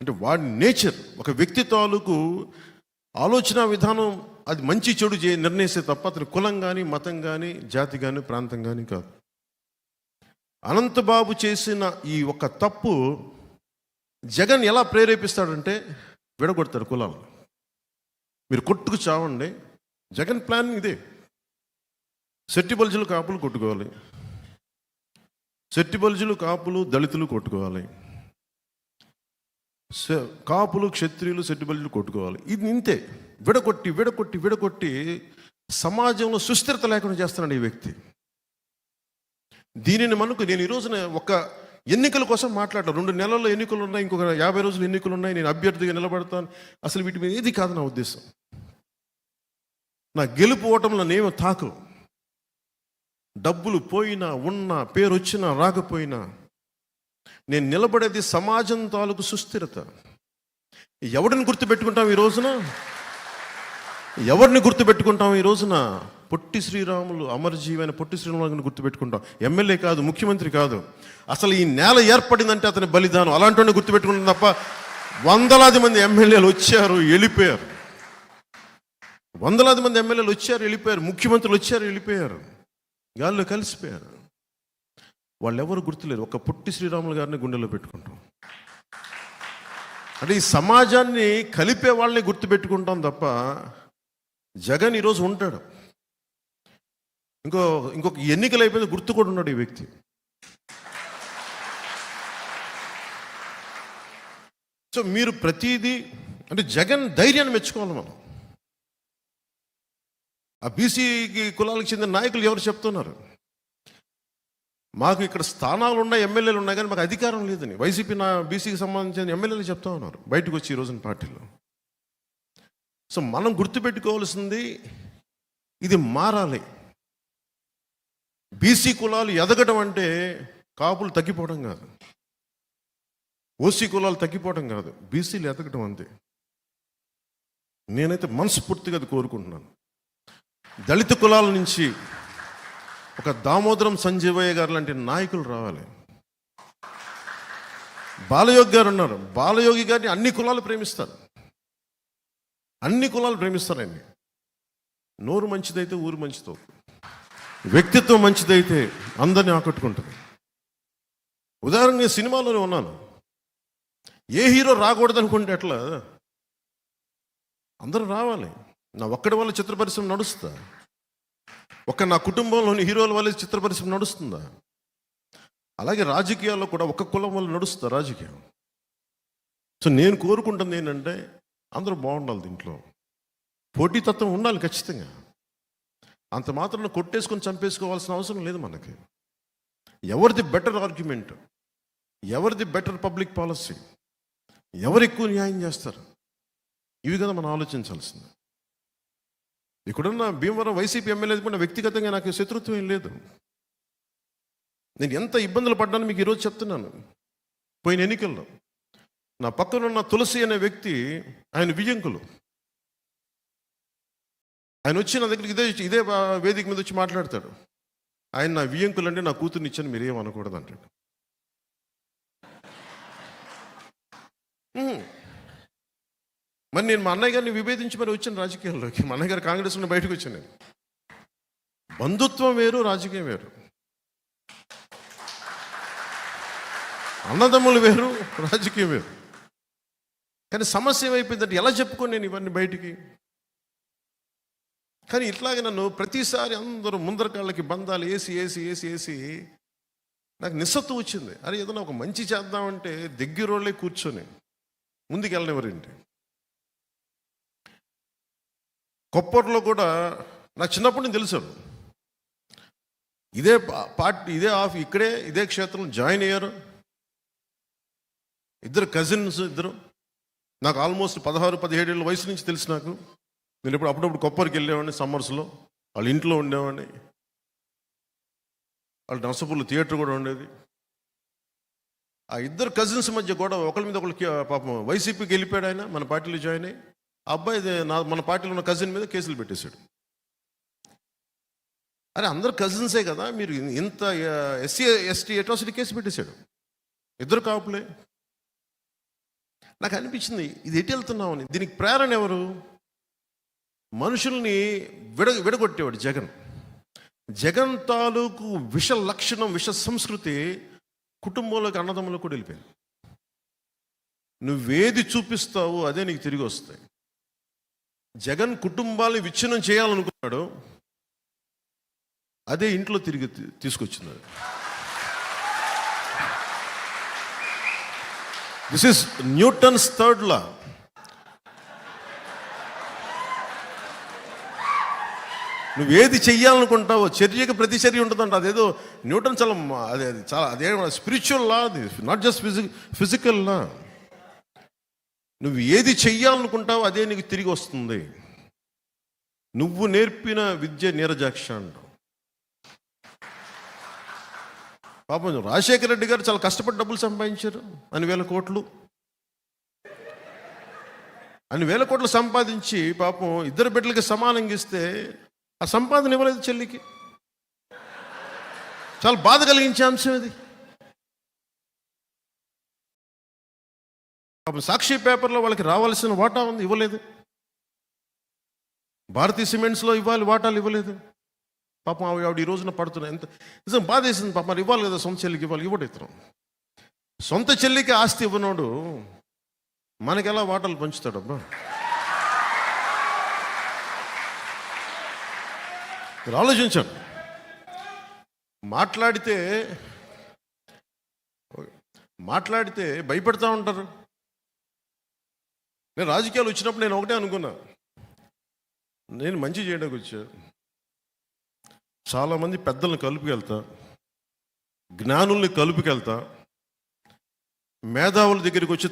అంటే వాడి నేచర్, ఒక వ్యక్తి తాలూకు ఆలోచన విధానం అది మంచి చెడు నిర్ణయిస్తే తప్ప అతని కులం కానీ, మతం కానీ, జాతి కానీ, ప్రాంతం కానీ కాదు. అనంతబాబు చేసిన ఈ ఒక తప్పు జగన్ ఎలా ప్రేరేపిస్తాడంటే విడగొడతాడు కులాలు. మీరు కొట్టుకు చావండి. జగన్ ప్లాన్ ఇదే. సెట్టి బల్జులు కాపులు కొట్టుకోవాలి, సెట్టి బల్జులు కాపులు దళితులు కొట్టుకోవాలి, కాపులు క్షత్రియులు సెట్టి బల్జులు కొట్టుకోవాలి. ఇది ఇంతే. విడగొట్టి విడగొట్టి విడగొట్టి సమాజంలో సుస్థిరత లేకుండా చేస్తున్నాడు ఈ వ్యక్తి. దీనిని మనకు నేను ఈ రోజున ఒక ఎన్నికల కోసం మాట్లాడతాను. 2 నెలల్లో ఎన్నికలు ఉన్నాయి, ఇంకొక 50 రోజులు ఎన్నికలు ఉన్నాయి, నేను అభ్యర్థిగా నిలబడతాను. అసలు వీటి మీద ఏది కాదు నా ఉద్దేశం. నా గెలుపు ఓటంలో నేమో తాకు. డబ్బులు పోయినా, ఉన్నా, పేరు వచ్చినా రాకపోయినా నేను నిలబడేది సమాజం తాలూకు సుస్థిరత. ఎవరిని గుర్తుపెట్టుకుంటాం ఈ రోజున? ఎవరిని గుర్తుపెట్టుకుంటాం ఈ రోజున? పొట్టి శ్రీరాములు, అమరజీవైన పొట్టి శ్రీరాములు గుర్తుపెట్టుకుంటాం. ఎమ్మెల్యే కాదు, ముఖ్యమంత్రి కాదు. అసలు ఈ నేల ఏర్పడిందంటే అతని బలిదానం. అలాంటి గుర్తుపెట్టుకుంటాం తప్ప వందలాది మంది ఎమ్మెల్యేలు వచ్చారు, వెళ్ళిపోయారు. వందలాది మంది ఎమ్మెల్యేలు వచ్చారు, వెళ్ళిపోయారు. ముఖ్యమంత్రులు వచ్చారు, వెళ్ళిపోయారు. గాల్లో కలిసిపోయారు. వాళ్ళు ఎవరు గుర్తులేరు. ఒక పొట్టి శ్రీరాములు గారిని గుండెలో పెట్టుకుంటాం. అంటే ఈ సమాజాన్ని కలిపే వాళ్ళని గుర్తుపెట్టుకుంటాం తప్ప జగన్ ఈరోజు ఉంటాడు. ఇంకొక ఎన్నికలు అయిపోయింది, గుర్తు కూడా ఉన్నాడు ఈ వ్యక్తి. సో మీరు ప్రతిదీ అంటే జగన్ ధైర్యాన్ని మెచ్చుకోవాలి మనం. ఆ బీసీకి కులాలకు చెందిన నాయకులు ఎవరు చెప్తున్నారు, మాకు ఇక్కడ స్థానాలు ఉన్నాయి, ఎమ్మెల్యేలు ఉన్నాయి, కానీ మాకు అధికారం లేదని వైసీపీ బీసీకి సంబంధించిన ఎమ్మెల్యేలు చెప్తా ఉన్నారు బయటకు వచ్చి ఈ రోజున పార్టీలో. సో మనం గుర్తుపెట్టుకోవాల్సింది ఇది మారాలి. బీసీ కులాలు ఎదగడం అంటే కాపులు తగ్గిపోవడం కాదు, ఓసీ కులాలు తగ్గిపోవడం కాదు, బీసీలు ఎదగడం అంతే. నేనైతే మనస్ఫూర్తిగా అది కోరుకుంటున్నాను. దళిత కులాల నుంచి ఒక దామోదరం సంజీవయ్య గారు లాంటి నాయకులు రావాలి. బాలయోగి గారు ఉన్నారు. బాలయోగి గారిని అన్ని కులాలు ప్రేమిస్తారు, అన్ని కులాలు ప్రేమిస్తారండి. నోరు మంచిదైతే ఊరు మంచితో, వ్యక్తిత్వం మంచిదైతే అందరినీ ఆకట్టుకుంటుంది. ఉదాహరణ నేను సినిమాలోనే ఉన్నాను. ఏ హీరో రాకూడదు అనుకుంటే ఎట్లా? అందరూ రావాలి. నా ఒక్కడి వల్ల చిత్ర పరిశ్రమ నడుస్తుందా? నా కుటుంబంలోని హీరోల వల్ల చిత్ర పరిశ్రమ నడుస్తుందా? అలాగే రాజకీయాల్లో కూడా ఒక కులం వల్ల నడుస్తుందా రాజకీయం? సో నేను కోరుకుంటుంది ఏంటంటే అందరూ బాగుండాలి. దీంట్లో పోటీతత్వం ఉండాలి ఖచ్చితంగా. అంత మాత్రం కొట్టేసుకొని చంపేసుకోవాల్సిన అవసరం లేదు మనకి. ఎవరిది బెటర్ ఆర్గ్యుమెంట్, ఎవరిది బెటర్ పబ్లిక్ పాలసీ, ఎవరు ఎక్కువ న్యాయం చేస్తారు, ఇవి కదా మనం ఆలోచించాల్సింది. ఇక్కడున్న భీమవరం వైసీపీ ఎమ్మెల్యే కూడా వ్యక్తిగతంగా నాకు శత్రుత్వం ఏం లేదు. నేను ఎంత ఇబ్బందులు పడ్డానో మీకు ఈరోజు చెప్తున్నాను. పోయిన ఎన్నికల్లో నా పక్కన ఉన్న తులసి అనే వ్యక్తి, ఆయన వియ్యంకులు. ఆయన వచ్చి నా దగ్గరికి ఇదే వేదిక మీద వచ్చి మాట్లాడతాడు. ఆయన నా వియ్యంకులు అంటే నా కూతుర్ని ఇచ్చాను, మీరేం అనకూడదు అంటాడు. మరి నేను మా అన్నయ్య గారిని విభేదించి మరి వచ్చాను రాజకీయాల్లోకి. మా అన్నయ్య గారు కాంగ్రెస్ నుండి బయటకు వచ్చాను నేను. బంధుత్వం వేరు, రాజకీయం వేరు. అన్నదమ్ములు వేరు, రాజకీయం వేరు. కానీ సమస్య ఏమైపోయిందంటే ఎలా చెప్పుకోను నేను ఇవన్నీ బయటికి? కానీ ఇట్లాగే నన్ను ప్రతిసారి అందరూ ముందరకాళ్ళకి బంధాలు వేసి వేసి వేసి వేసి నాకు నిస్సత్వం వచ్చింది. అరే ఏదైనా ఒక మంచి చేద్దామంటే దగ్గరోళ్ళే కూర్చొని ముందుకు వెళ్ళనివ్వరేంటి? కొప్పట్లో కూడా నాకు చిన్నప్పటి నుంచి తెలుసు. ఇదే పార్టీ, ఇదే క్షేత్రంలో జాయిన్ అయ్యారు ఇద్దరు కజిన్స్. ఇద్దరు నాకు ఆల్మోస్ట్ 16-17 ఏళ్ళ వయసు నుంచి తెలుసు నాకు. నేను అప్పుడప్పుడు కొప్పరికి వెళ్ళేవాడిని సమ్మర్స్లో. వాళ్ళ ఇంట్లో ఉండేవాడిని. వాళ్ళ నర్సపూర్లో థియేటర్ కూడా ఉండేది. ఆ ఇద్దరు కజిన్స్ మధ్య గొడవ, ఒకరి మీద ఒకరికి. పాపం వైసీపీకి వెళ్ళిపోయాడు ఆయన, మన పార్టీలో జాయిన్ అయ్యి. ఆ అబ్బాయి మన పార్టీలో ఉన్న కజిన్ మీద కేసులు పెట్టేశాడు. అరే అందరు కజిన్సే కదా, మీరు ఇంత SC ST అట్రాసిటీ కేసు పెట్టేశాడు. ఇద్దరు కాపులే. నాకు అనిపించింది, ఇది ఎటు వెళ్తున్నామని. దీనికి ప్రేరణ ఎవరు? మనుషుల్ని విడగొట్టేవాడు జగన్. జగన్ తాలూకు విష లక్షణం, విష సంస్కృతి కుటుంబంలోకి, అన్నదమ్ములకు కూడా వెళ్ళిపోయింది. నువ్వేది చూపిస్తావో అదే నీకు తిరిగి వస్తాయి. జగన్ కుటుంబాన్ని విచ్ఛిన్నం చేయాలనుకున్నాడు, అదే ఇంట్లో తిరిగి తీసుకొచ్చింది. This is Newton's third law. నువ్వేది చెయ్యాలనుకుంటావో చర్యకి ప్రతిచర్య ఉంటుందంట. అదేదో న్యూటన్ అదే స్పిరిచువల్ లా, అది నాట్ జస్ట్ ఫిజికల్ లా. నువ్వు ఏది చెయ్యాలనుకుంటావో అదే నీకు తిరిగి వస్తుంది. నువ్వు నేర్పిన విద్య నీరజాక్ష అంటావు. పాపం రాజశేఖర రెడ్డి గారు చాలా కష్టపడి డబ్బులు సంపాదించారు, అన్ని వేల కోట్లు సంపాదించి పాపం ఇద్దరు బిడ్డలకి సమానంగా ఇస్తే ఆ సంపాదన ఇవ్వలేదు చెల్లికి. చాలా బాధ కలిగించే అంశం ఇది. పాపం సాక్షి పేపర్లో వాళ్ళకి రావాల్సిన వాటా ఉంది, ఇవ్వలేదు. భారతీయ సిమెంట్స్లో ఇవ్వాలి వాటాలు, ఇవ్వలేదు. పాపం ఆవిడ ఈ రోజున పడుతున్నాయి. ఎంత నిజం బాధ వేసింది. పాపం మరి ఇవ్వాలి కదా, సొంత చెల్లికి ఇవ్వాలి, ఇవ్వడం. సొంత చెల్లికి ఆస్తి ఇవ్వనోడు మనకెలా వాటాలు పంచుతాడబ్బా? మీరు ఆలోచించండి. మాట్లాడితే భయపెడతా ఉంటారు. నేను రాజకీయాలు వచ్చినప్పుడు నేను ఒకటే అనుకున్నా, నేను మంచి చేయడానికి వచ్చా. చాలామంది పెద్దలను కలుపుకెళ్తా, జ్ఞానుల్ని కలుపుకెళ్తా, మేధావుల దగ్గరికి వచ్చి